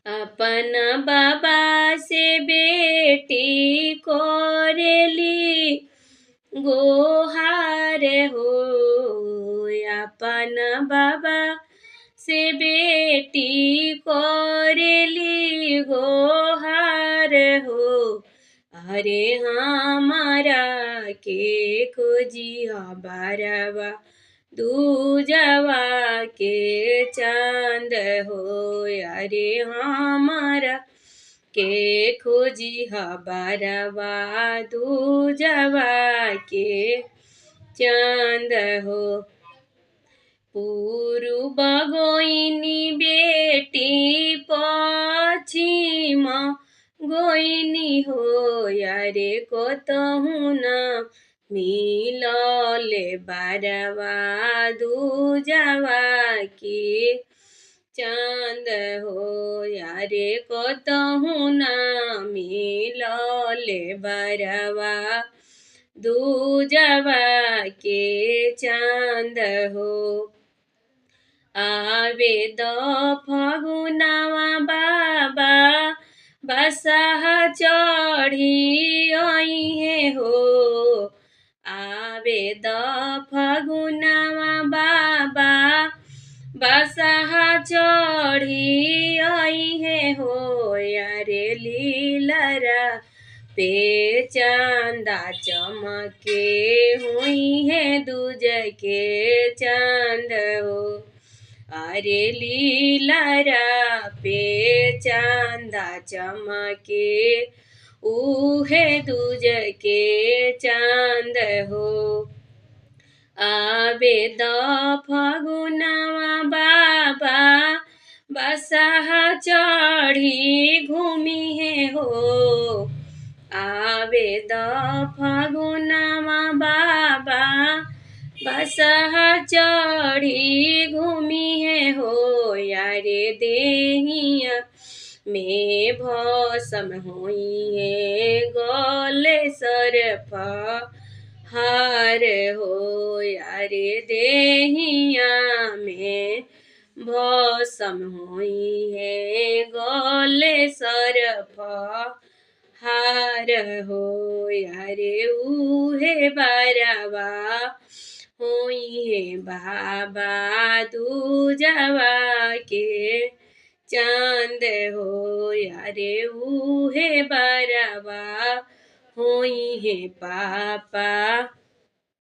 अपना बाबा से बेटी कोरेली गोहार हो। अपना बाबा से बेटी कोरेली गोहार हो। अरे हमारा के खोजिया बारवा दूजवा के चांद हो। अरे हमारा के खोजिया बारवा दूजवा के चांद हो। पूर्व गोइनी बेटी पश्चिम गोइनी हो। यारे को तहु न मिलले बारवा दूजवा के चांद हो। यारे को तहु न मिलले बारवा दूजवा के चांद हो। आवे द फगुनवा बाबा बसह चढ़ी अइहे हो। आवे द फगुनवा बाबा बसह चढ़ी अइहे हो। यारे लीलरा पे चांदा चमके हुई है दूज के चांद हो। अरे लीलरा पे चांदा चमके उहे दूज के चांद हो। आवे द फगुनवा बाबा बसह चढ़ी घूमी है हो। आवे द फगुनवा बाबा बसह चढ़ी घूमी है हो। यारे देहिया में भसम हुई है गले सर्फ हार हो। यारे देहिया में भसम हुई है गले सर्फ हार हो। यारे उहे बारवा हुई है बाबा दूजवा के चांद हो। यारे उहे बारवा हुई है पापा